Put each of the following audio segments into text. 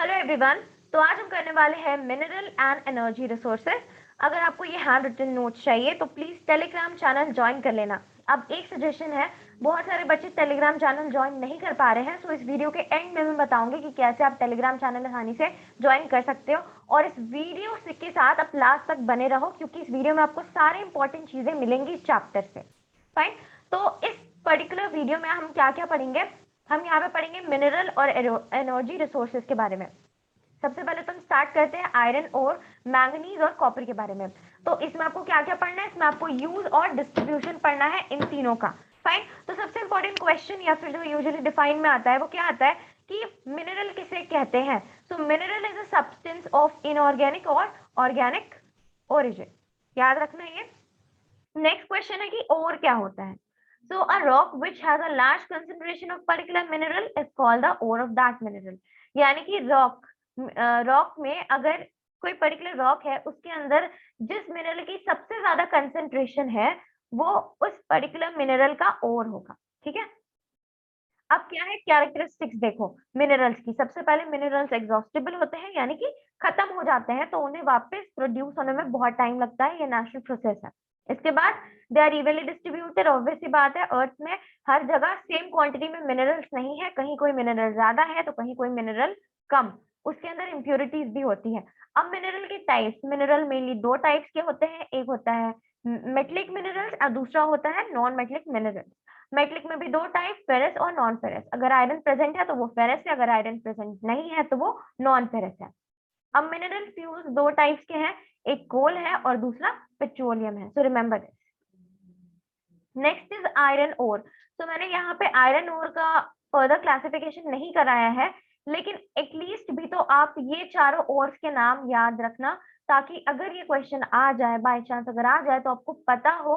Hello everyone. तो आज हम करने वाले हैं मिनरल एंड एनर्जी रिसोर्सेज। अगर आपको ये हैंड रिटन नोट्स चाहिए तो प्लीज टेलीग्राम चैनल ज्वाइन कर लेना। अब एक सजेशन है, बहुत सारे बच्चे टेलीग्राम चैनल ज्वाइन नहीं कर पा रहे हैं, सो इस वीडियो के एंड में मैं बताऊंगी कि कैसे आप टेलीग्राम चैनल आसानी से ज्वाइन कर सकते हो। और इस वीडियो के साथ आप लास्ट तक बने रहो क्योंकि इस वीडियो में आपको सारे इंपॉर्टेंट चीजें मिलेंगी इस चैप्टर से। फाइन। तो इस पर्टिकुलर वीडियो में हम क्या क्या पढ़ेंगे, हम यहाँ पे पढ़ेंगे मिनरल और एनर्जी रिसोर्सेज के बारे में। सबसे पहले तो हम स्टार्ट करते हैं आयरन और मैंगनीज और कॉपर के बारे में। तो इसमें आपको क्या क्या पढ़ना है, इसमें आपको यूज और डिस्ट्रीब्यूशन पढ़ना है इन तीनों का। फाइन। तो सबसे इंपॉर्टेंट क्वेश्चन या फिर जो यूजुअली डिफाइन में आता है वो क्या आता है कि मिनरल किसे कहते हैं। So mineral is a substance of inorganic और ऑर्गेनिक ओरिजिन। याद रखना ये। नेक्स्ट क्वेश्चन है कि और क्या होता है। So a rock which has a large concentration of particular mineral is called the ore of that mineral. यानी कि रॉक में अगर कोई पर्टिकुलर रॉक है उसके अंदर जिस मिनरल की सबसे ज्यादा कंसंट्रेशन है वो उस पर्टिकुलर मिनरल का ओर होगा। ठीक है। अब क्या है कैरेक्टरिस्टिक्स देखो मिनरल्स की। सबसे पहले मिनरल्स एग्जॉस्टिबल होते हैं, यानी कि खत्म हो जाते हैं तो उन्हें वापस प्रोड्यूस होने में बहुत टाइम लगता है, ये नेचुरल प्रोसेस है। इसके बाद they are evenly distributed. Obvious सी बात है, अर्थ में हर जगह सेम क्वांटिटी में मिनरल्स नहीं है, कहीं कोई मिनरल ज्यादा है तो कहीं कोई मिनरल कम। उसके अंदर इम्प्योरिटीज भी होती है। अब मिनरल के टाइप्स, मिनरल मेनली दो टाइप्स के होते हैं, एक होता है मेटलिक मिनरल्स और दूसरा होता है नॉन मेटलिक मिनरल्स। मेटलिक में भी दो टाइप, फेरस और नॉन फेरस। अगर आयरन प्रेजेंट है तो वो फेरस है, अगर आयरन प्रेजेंट नहीं है तो वो नॉन फेरस है। अब मिनरल फ्यूज दो टाइप्स के हैं, एक कोल है और दूसरा पेट्रोलियम है। So remember this. Next is iron ore. तो मैंने यहाँ पे आयरन ओर का फर्दर क्लासिफिकेशन नहीं कराया है, लेकिन एटलीस्ट भी तो आप ये चारों ओर्स के नाम याद रखना, ताकि अगर ये क्वेश्चन आ जाए, बाय चांस अगर आ जाए, तो आपको पता हो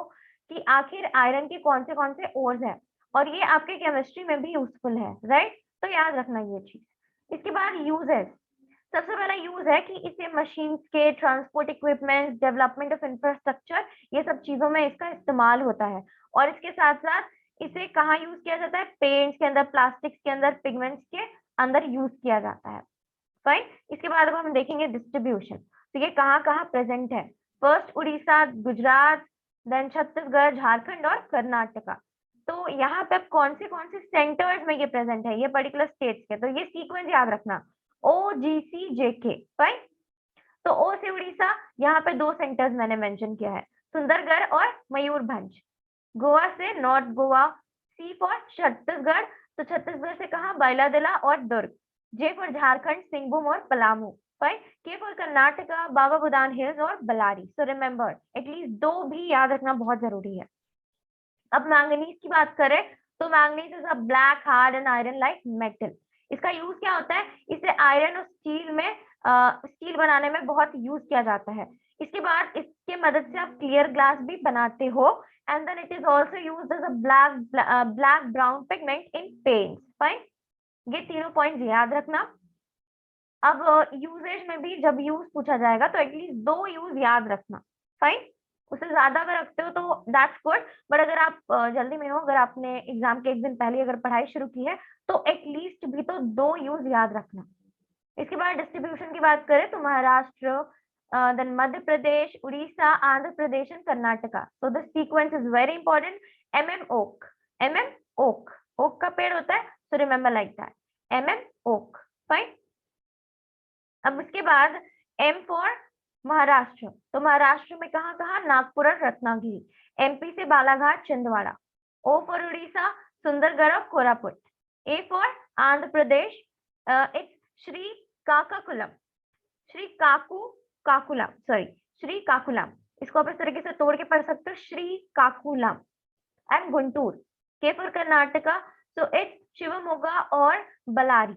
कि आखिर आयरन के कौन से ओर्स हैं। और ये आपके केमिस्ट्री में भी यूजफुल है, राइट। तो याद रखना ये चीज। इसके बाद यूजेस। सबसे पहला यूज है कि इसे मशीन्स के, transport equipments, development of infrastructure, ये सब चीजों में इसका इस्तेमाल होता है। और इसके साथ साथ इसे कहाँ यूज किया जाता है, पेंट्स के अंदर, प्लास्टिक्स के अंदर, पिगमेंट्स के अंदर यूज किया जाता है। फाइन। इसके बाद अब हम देखेंगे डिस्ट्रीब्यूशन। तो ये कहाँ कहाँ प्रेजेंट है। फर्स्ट उड़ीसा, गुजरात, देन छत्तीसगढ़, झारखंड और कर्नाटका। तो यहाँ पे कौन से सेंटर्स में ये प्रेजेंट है, ये पर्टिकुलर स्टेट्स के। तो ये सीक्वेंस याद रखना, ओ जी सी जे के। फाइन। तो ओ से उड़ीसा, यहाँ पे दो सेंटर्स मैंने मेंशन किया है, सुंदरगढ़ और मयूरभंज। गोवा से north Goa, C for Chhattisgarh, तो छत्तीसगढ़ से कहा, बैलादिला और दुर्ग। जे फॉर झारखंड, सिंहभूम और Palamu. Fine. K for Karnataka, Baba Budan hills और बलारी। सो रिमेंबर एटलीस्ट दो भी याद रखना बहुत जरूरी है। अब मैंगनीज की बात करें तो manganese is a black hard and iron like metal. इसका यूज क्या होता है, इसे आयरन और स्टील में स्टील बनाने में बहुत यूज किया जाता है। इसके बाद इसके मदद से आप क्लियर ग्लास भी बनाते हो। And then it is also used as a black brown pigment in paints. Fine. ये तीनों पॉइंट्स याद रखना। अब यूजेज में भी जब यूज पूछा जाएगा तो एटलीस्ट दो यूज याद रखना। फाइन। उससे ज्यादा अगर रखते हो तो दैट्स गुड, बट अगर आप जल्दी में हो, अगर आपने एग्जाम के एक दिन पहले अगर पढ़ाई शुरू की है तो एटलीस्ट भी तो दो यूज याद रखना। इसके बाद डिस्ट्रीब्यूशन की बात करें तो Maharashtra, then Madhya Pradesh, Orissa, Andhra Pradesh and Karnataka. So the sequence is very important. M oak. M oak, oak का पेड़ होता है, so remember like that, M oak. Fine. अब उसके बाद एम फॉर महाराष्ट्र। तो महाराष्ट्र में कहाँ कहाँ, नागपुर और रत्नागिरी। एमपी से बालाघाट, छिंदवाड़ा। ओ फॉर उड़ीसा, सुंदरगढ़ और Koraput. A for Andhra Pradesh, it's Srikakakulam, Srikakulam, sorry, Srikakulam. इसको आप इस तरीके से तोड़ के पढ़ सकते हो, श्री काकुलम। एंड गुंटूर। के for Karnataka, so it's Shivamogga और बलारी।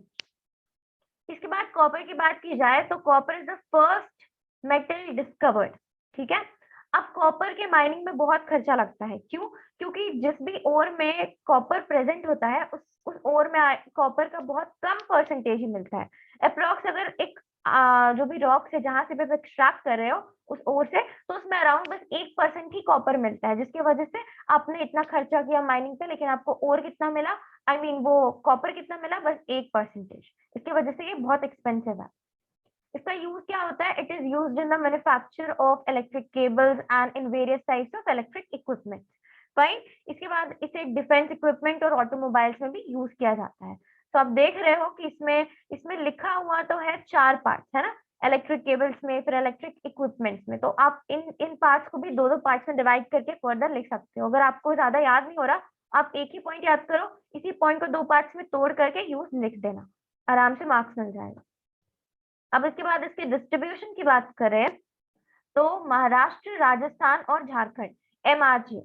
इसके बाद कॉपर की बात की जाए तो copper is the first metal discovered. ठीक है। अब कॉपर के माइनिंग में बहुत खर्चा लगता है, क्यों? क्योंकि जिस भी ओर में कॉपर प्रेजेंट होता है उस ओर में कॉपर का बहुत कम परसेंटेज ही मिलता है। अप्रोक्स अगर एक जो भी रॉक से जहां से भी आप एक्सट्रैक्ट कर रहे हो उस ओर से, तो उसमें अराउंड बस 1% ही कॉपर मिलता है, जिसकी वजह से आपने इतना खर्चा किया माइनिंग पे, लेकिन आपको ओर कितना मिला, आई मीन वो कॉपर कितना मिला, बस 1%। इसकी वजह से ये बहुत एक्सपेंसिव है। इसका यूज क्या होता है, it is used in the manufacture of electric cables and in various types of electric equipment. Fine. इसके बाद इसे डिफेंस इक्विपमेंट और ऑटोमोबाइल्स में भी यूज किया जाता है। तो आप देख रहे हो कि इसमें इसमें लिखा हुआ तो है 4 पार्ट्स, है ना, इलेक्ट्रिक केबल्स में, फिर इलेक्ट्रिक इक्विपमेंट्स में। तो आप इन इन पार्ट्स को भी दो दो पार्ट्स में डिवाइड करके फर्दर लिख सकते हो। अगर आपको ज्यादा याद नहीं हो रहा, आप एक ही पॉइंट याद करो, इसी पॉइंट को 2 पार्ट्स में तोड़ करके यूज लिख देना, आराम से मार्क्स मिल जाएगा। अब इसके बाद इसके डिस्ट्रीब्यूशन की बात करें तो महाराष्ट्र, राजस्थान और Jharkhand, MRJ।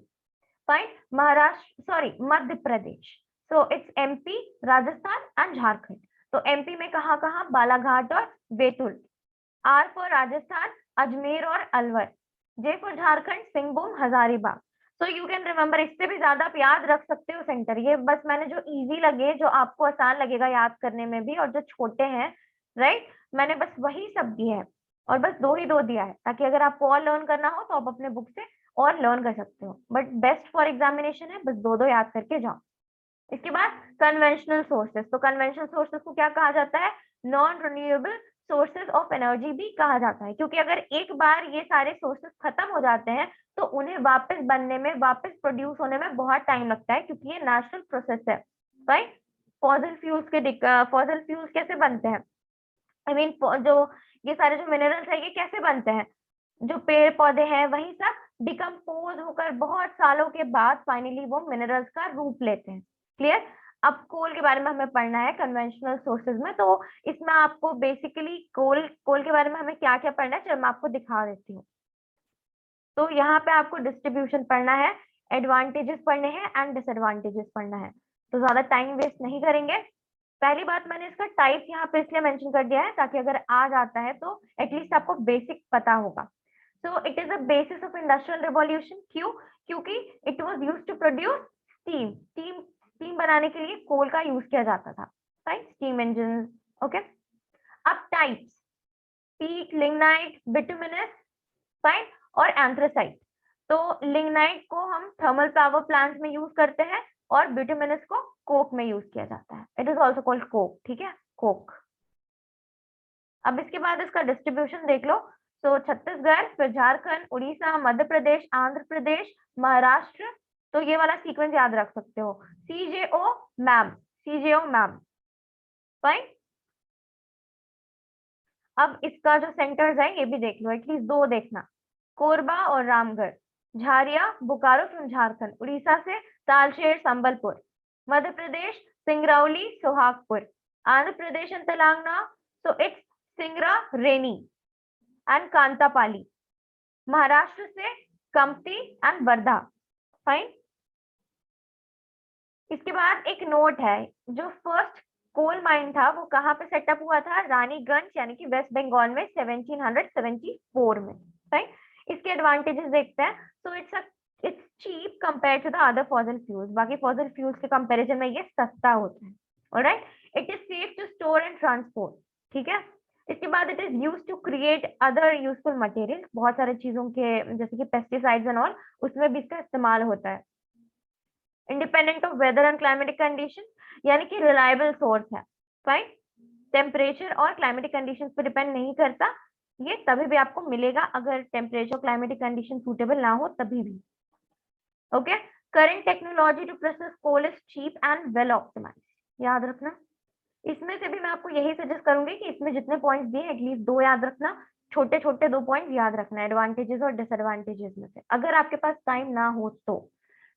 Fine. Maharashtra, sorry, Madhya Pradesh. So it's MP, Rajasthan and Jharkhand. तो MP में कहाँ कहाँ, बालाघाट और बैतूल। R फॉर राजस्थान, अजमेर और Alwar. J for Jharkhand, Singhbhum, Hazaribagh. So you can remember, इससे भी ज्यादा आप याद रख सकते हो सेंटर। ये बस मैंने जो इजी लगे, जो आपको आसान लगेगा याद करने में भी, और जो छोटे हैं, राइट, मैंने बस वही सब दिए हैं, और बस दो ही दो दिया है, ताकि अगर आपको और लर्न करना हो तो आप अपने बुक से और लर्न कर सकते हो। बट बेस्ट फॉर एग्जामिनेशन है, बस दो दो याद करके जाओ। इसके बाद कन्वेंशनल सोर्सेस। तो कन्वेंशनल सोर्सेस को क्या कहा जाता है, non renewable sources of energy भी कहा जाता है, क्योंकि अगर एक बार ये सारे सोर्सेस खत्म हो जाते हैं तो उन्हें वापस बनने में, वापस प्रोड्यूस होने में बहुत टाइम लगता है, क्योंकि ये नेचुरल प्रोसेस है। राइट। फॉसिल फ्यूल्स कैसे बनते हैं, आई मीन जो ये सारे जो मिनरल्स है ये कैसे बनते हैं, जो पेड़ पौधे हैं वही सब डिकम्पोज होकर बहुत सालों के बाद फाइनली वो मिनरल्स का रूप लेते हैं। क्लियर। अब कोल के बारे में हमें पढ़ना है कन्वेंशनल सोर्सेज में। तो इसमें आपको बेसिकली कोल कोल के बारे में हमें क्या क्या पढ़ना है, चलो मैं आपको दिखा देती हूँ। तो यहाँ पे आपको डिस्ट्रीब्यूशन पढ़ना है, एडवांटेजेस पढ़ने हैं एंड डिसएडवांटेजेस पढ़ना है। तो ज्यादा टाइम वेस्ट नहीं करेंगे। पहली बात, मैंने इसका टाइप यहाँ पे इसलिए मेंशन कर दिया है ताकि अगर आ जाता है तो एटलीस्ट आपको बेसिक पता होगा। So it is the basis of industrial revolution. क्यों? क्योंकि it was used to produce steam. Steam बनाने के लिए कोल का यूज किया जाता था। Right, steam engine. ओके। अब types, peat, lignite, bituminous, fine, और एंथ्रासाइट। तो लिग्नाइट को हम थर्मल पावर प्लांट्स में यूज करते हैं और बिटुमिनस को कोक में यूज किया जाता है। It is also called Coke. ठीक है, कोक। अब इसके बाद इसका डिस्ट्रीब्यूशन देख लो। तो छत्तीसगढ़, फिर झारखंड, उड़ीसा, मध्य प्रदेश, आंध्र प्रदेश, महाराष्ट्र। तो ये वाला सीक्वेंस याद रख सकते हो, CJO ma'am, CJO ma'am. Fine. अब इसका जो सेंटर्स है ये भी देख लो, एटलीस्ट दो देखना, कोरबा और रामगढ़। झारिया, बोकारो फ्रॉम झारखंड। उड़ीसा से Talcher, Sambalpur. Madhya Pradesh, Singrauli, Sohagpur. Andhra Pradesh and Telangana, so it's Singareni and Kantapali. Maharashtra से कम्पटी एंड वर्धा। फाइन। इसके बाद एक नोट है, जो फर्स्ट कोल माइन था वो कहाँ पे सेटअप हुआ था, रानीगंज, यानी कि वेस्ट बंगाल में 1774 में। राइट। इसके एडवांटेजेस देखते हैं। So it's cheap compare to the other fossil fuels. बाकी फॉसिल फ्यूल्स के कंपैरिजन में ये सस्ता होता है। Alright. It is safe to store and transport. ठीक है। इसके बाद it is use to create other useful material. बहुत सारे चीजों के, जैसे कि पेस्टिसाइड्स एंड ऑल, उसमें भी इसका इस्तेमाल होता है। Independent of weather and climatic condition, यानी कि रिलायबल सोर्स है। फाइन। टेम्परेचर और क्लाइमेटिक कंडीशन पर डिपेंड नहीं करता। ये तभी भी आपको मिलेगा अगर टेम्परेचर क्लाइमेटिक कंडीशन सूटेबल ना हो, तभी भी। Okay. Current technology to process coal is cheap and well optimised. याद रखना। इसमें से भी मैं आपको यही सजेस्ट करूंगी कि इसमें जितने पॉइंट्स दिए एटलीस्ट दो याद रखना, छोटे छोटे 2 पॉइंट याद रखना, एडवांटेजेस और डिसएडवांटेजेस में से, अगर आपके पास टाइम ना हो तो।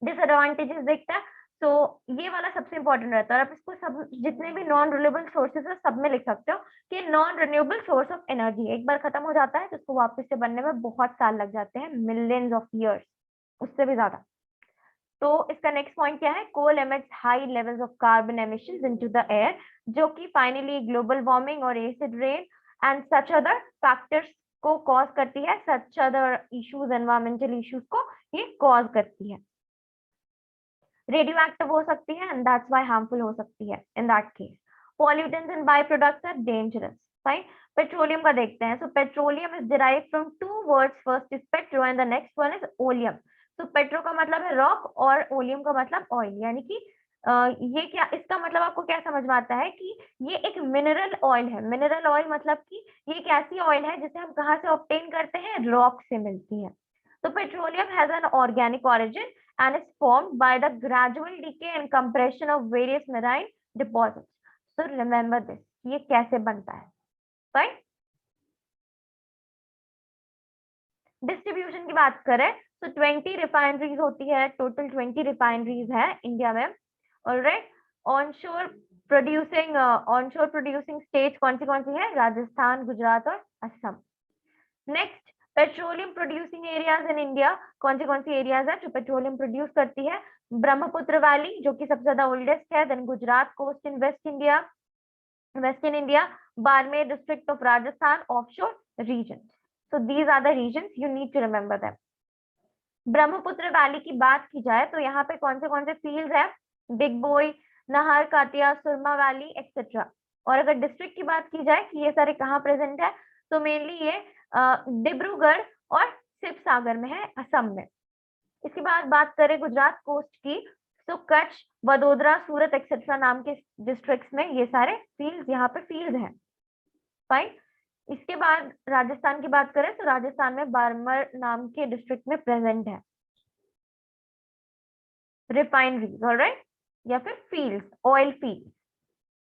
डिसएडवांटेजेस देखते हैं। तो ये वाला सबसे इंपॉर्टेंट रहता है, और आप इसको सब जितने भी नॉन रिन्यूएबल सोर्सेज है सब में लिख सकते हो कि non renewable source of energy एक बार खत्म हो जाता है तो उसको वापस से बनने में बहुत साल लग जाते हैं, मिलियंस ऑफ ईयर्स, उससे भी ज्यादा। तो इसका नेक्स्ट पॉइंट क्या है, coal emits high levels of carbon emissions into the air, जो कि फाइनली ग्लोबल वार्मिंग और acid rain and such other factors को कॉज करती है, such other issues, environmental issues को ये कॉज करती है। रेडियो एक्टिव हो सकती है एंड दैट्स व्हाई हार्मफुल हो सकती है in that case. Pollutants and by products are dangerous. Fine. Petroleum का देखते हैं। So petroleum is derived from 2 words, first is petro and the next one is oleum. तो पेट्रो का मतलब है रॉक और ओलियम का मतलब ऑयल, यानी कि ये क्या, इसका मतलब आपको क्या समझ में आता है कि ये एक मिनरल ऑयल है। मिनरल ऑयल मतलब कि ये एक ऐसी ऑयल है जिसे हम कहाँ से ऑब्टेन करते हैं, रॉक से मिलती है। तो petroleum has an organic origin and is formed by the gradual decay and compression of various marine deposits. So remember this, ये कैसे बनता है। राइट। डिस्ट्रीब्यूशन की बात करें तो 20 रिफाइनरीज होती है, टोटल 20 रिफाइनरीज है इंडिया में। ऑलराइट। ऑनशोर प्रोड्यूसिंग स्टेट कौन सी है, राजस्थान, गुजरात और Assam. Next, petroleum producing areas in India, कौन सी एरियाज है जो पेट्रोलियम प्रोड्यूस करती है, ब्रह्मपुत्र वैली जो कि सबसे ज्यादा ओल्डेस्ट है, then Gujarat coast in western India, Barmer district of Rajasthan, offshore region. So these are the regions you need to remember them. Brahmaputra valley की बात की जाए तो यहाँ पे कौन से फील्ड है, बिग बॉय, नाहर, काटिया, सुरमा वैली एक्सेट्रा। और अगर डिस्ट्रिक्ट की बात की जाए कि ये सारे कहाँ प्रेजेंट है, तो मेनली ये डिब्रूगढ़ और शिवसागर में है, असम में। इसके बाद बात करें गुजरात कोस्ट की, तो कच्छ, वडोदरा, सूरत एक्सेट्रा नाम के डिस्ट्रिक्ट्स में ये सारे फील्ड, यहाँ पे फील्ड हैं। फाइन। इसके बाद राजस्थान की बात करें तो राजस्थान में बारमर नाम के डिस्ट्रिक्ट में प्रेजेंट है रिफाइनरीज, ऑलराइट, या फिर फील्ड्स, ऑयल फील्ड।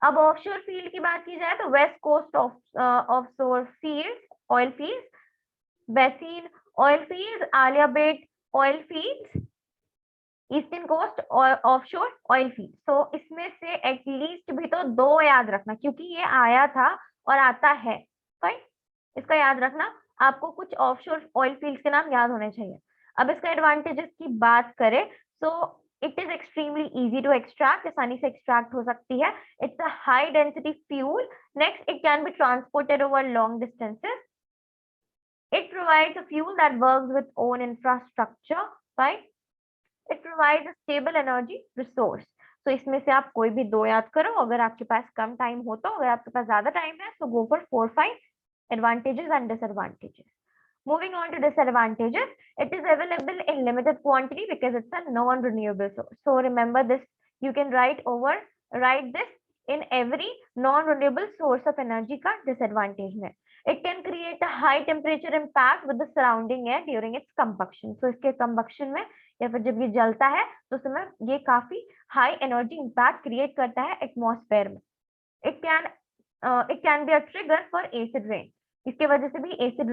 अब ऑफशोर फील्ड की बात की जाए तो west coast offshore fields, oil fields, basin oil fields, Aliabet oil fields, eastern coast offshore oil field. तो इसमें से एटलीस्ट भी तो 2 याद रखना, क्योंकि ये आया था और आता है। राइट, इसका याद रखना, आपको कुछ ऑफशोर ऑयल फील्ड्स के नाम याद होने चाहिए। अब इसका एडवांटेजेस की बात करें तो it is extremely easy to extract, आसानी से एक्सट्रैक्ट हो सकती है। It's a high density fuel. Next, it can be transported over long distances. It provides a fuel that works with own infrastructure, right. It provides a stable energy resource. तो इसमें से आप कोई भी 2 याद करो, अगर आपके पास कम टाइम हो तो, अगर आपके पास ज्यादा टाइम है तो go for 4-5 advantages and disadvantages. Moving on to disadvantages, it is available in limited quantity because it's a non-renewable source. So remember this, you can write this in every non-renewable source of energy का disadvantage में. It can create a high temperature impact with the surrounding air during its combustion. So इसके combustion में या फिर जब ये जलता है तो उस समय ये काफी high energy impact create करता है atmosphere में. It can be a trigger for acid rain. इसके वजह से भी एसिड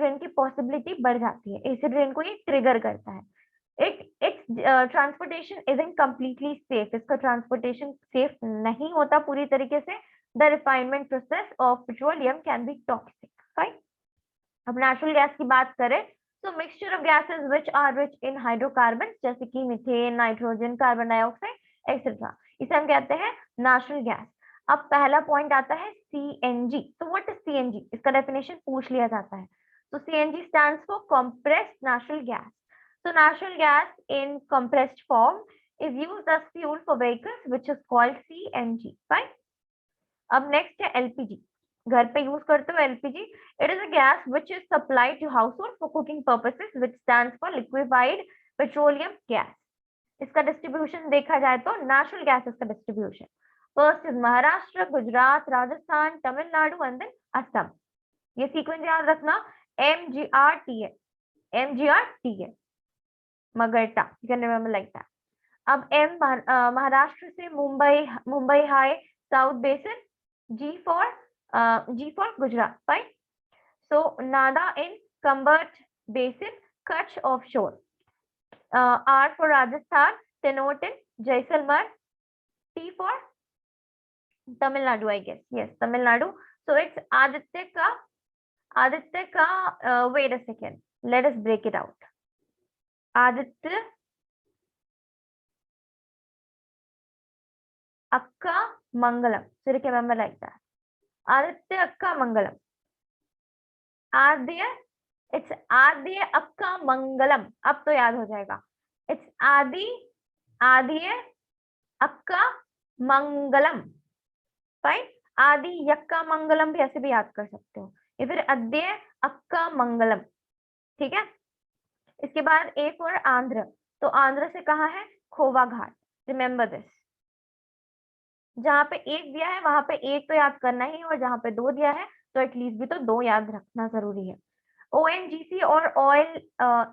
रेन की पॉसिबिलिटी बढ़ जाती है, एसिड रेन को ये ट्रिगर करता है। It's transportation isn't completely safe, इसका ट्रांसपोर्टेशन सेफ नहीं होता पूरी तरीके से। The refinement process of petroleum can be toxic. Fine. अब नेचुरल गैस की बात करें तो mixture of gases which are rich in hydrocarbon, जैसे कि methane, nitrogen, carbon dioxide etcetera, इसे हम कहते हैं नेचुरल गैस। अब पहला पॉइंट आता है सीएनजी। तो व्हाट इज सीएनजी, इसका डेफिनेशन पूछ लिया जाता है। तो CNG stands for compressed natural gas. So natural gas in compressed form is used as fuel for vehicles, which is called CNG. Fine. अब next है LPG. घर पे यूज करते हो LPG. It is a gas which is supplied to household for cooking purposes, which stands for liquefied petroleum gas. इसका distribution देखा जाए तो नेचुरल गैसेस का distribution first is Maharashtra, Gujarat, Rajasthan, Tamil Nadu and then Assam. ये सीक्वेंस याद रखना, MGRTA, MGRTA, मगरटा, you can remember like that. अब M महाराष्ट्र से Mumbai high south basin, G for Gujarat. Fine. So नादा इन कंबर्ट basin, Kutch offshore, R for Rajasthan, Tenote in Jaisalmer, T for Tamil Nadu, I guess. Yes, Tamil Nadu. So it's Aditya ka, wait a second. Let us break it out. Aditya Akka Mangalam. So you can remember like that. Aditya Akka Mangalam. It's Aditya Akka Mangalam. अब तो याद हो जाएगा. It's Aditya Akka Mangalam. Fine. आदि यक्का मंगलम भी ऐसे भी याद कर सकते हो, या फिर अद्य अक्का मंगलम। ठीक है। इसके बाद A फॉर आंध्र। तो आंध्र से कहाँ है, खोवा घाट। रिमेंबर दिस, जहाँ पे एक दिया है वहां पे एक तो याद करना ही है, और जहाँ पे दो दिया है तो एटलीस्ट भी तो दो याद रखना जरूरी है। ONGC और Oil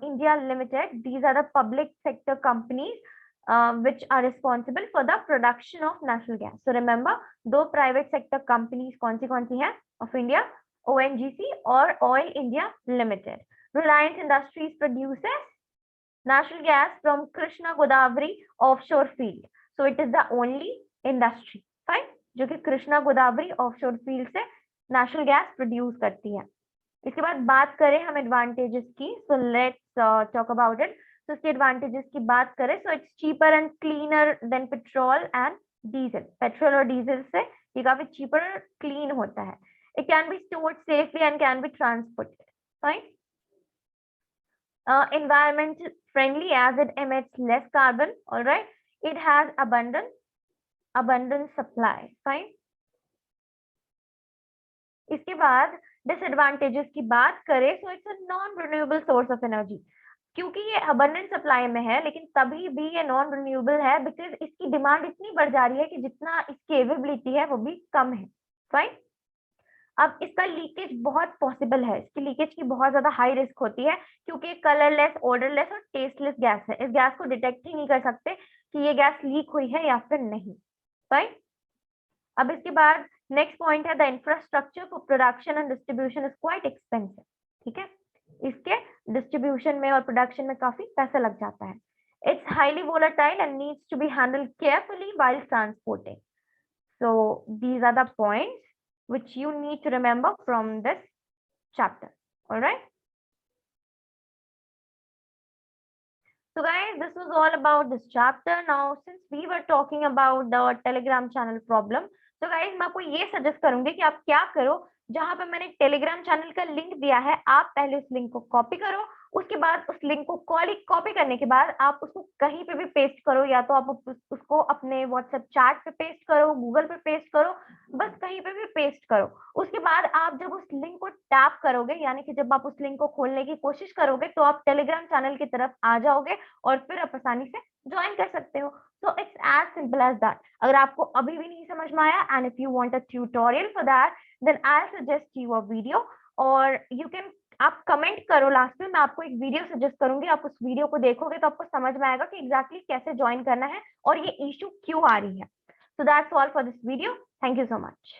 India Limited, these are the public sector companies which are responsible for the production of natural gas. So remember, दो private sector companies कौन सी हैं of India? ONGC और Oil India Limited. Reliance Industries produces natural gas from Krishna Godavari offshore field. So it is the only industry, fine, जो कि Krishna Godavari offshore field से natural gas produce करती है। इसके बाद बात करें हम एडवांटेजेस की, so let's talk about it. तो इसके एडवांटेजेस की बात करें, so it's cheaper and cleaner then petrol and diesel. Petrol और डीजल से ये काफी चीपर और क्लीन होता है। It can be stored safely and can be transported, fine. Environment friendly as it emits less carbon, all right. It has abundant supply, fine. इसके बाद disadvantages की बात करें, so it's a non renewable source of energy. क्योंकि ये abundant supply में है, लेकिन तभी भी ये नॉन रिन्यूएबल है बिकॉज इसकी डिमांड इतनी बढ़ जा रही है कि जितना इसकी अवेलेबिलिटी है वो भी कम है, फाइन। अब इसका लीकेज बहुत पॉसिबल है, इसकी लीकेज की बहुत ज्यादा हाई रिस्क होती है क्योंकि कलरलेस, ऑर्डरलेस और टेस्टलेस गैस है। इस गैस को डिटेक्ट ही नहीं कर सकते कि ये गैस लीक हुई है या फिर नहीं, राइट। अब इसके बाद नेक्स्ट पॉइंट है the infrastructure for production and distribution is quite expensive, ठीक है। इसके डिस्ट्रीब्यूशन में और प्रोडक्शन में काफी पैसा लग जाता है। It's highly volatile and needs to be handled carefully while transporting. So these are the points which you need to remember from this chapter. All right. So guys, this was all about this chapter. Now, since we were talking about the Telegram channel problem, so guys, मैं आपको ये suggest करूंगी कि आप क्या करो, जहां पे मैंने टेलीग्राम चैनल का लिंक दिया है, आप पहले उस लिंक को कॉपी करो। उसके बाद उस लिंक को कॉपी करने के बाद आप उसको कहीं पे भी पेस्ट करो, या तो आप उसको अपने व्हाट्सएप चैट पे पेस्ट करो, गूगल पे पेस्ट करो, बस कहीं पे भी पेस्ट करो। उसके बाद आप जब उस लिंक को टैप करोगे, यानी कि जब आप उस लिंक को खोलने की कोशिश करोगे, तो आप टेलीग्राम चैनल की तरफ आ जाओगे और फिर आप आसानी से ज्वाइन कर सकते हो। So it's as simple as that. अगर आपको अभी भी नहीं समझ में आया and if you want a tutorial for that, then I suggest you a video, और यू कैन, आप कमेंट करो लास्ट में, मैं आपको एक वीडियो सजेस्ट करूंगी। आप उस वीडियो को देखोगे तो आपको समझ में आएगा कि एग्जैक्टली कैसे ज्वाइन करना है और ये इशू क्यों आ रही है। So that's all for this video. Thank you so much.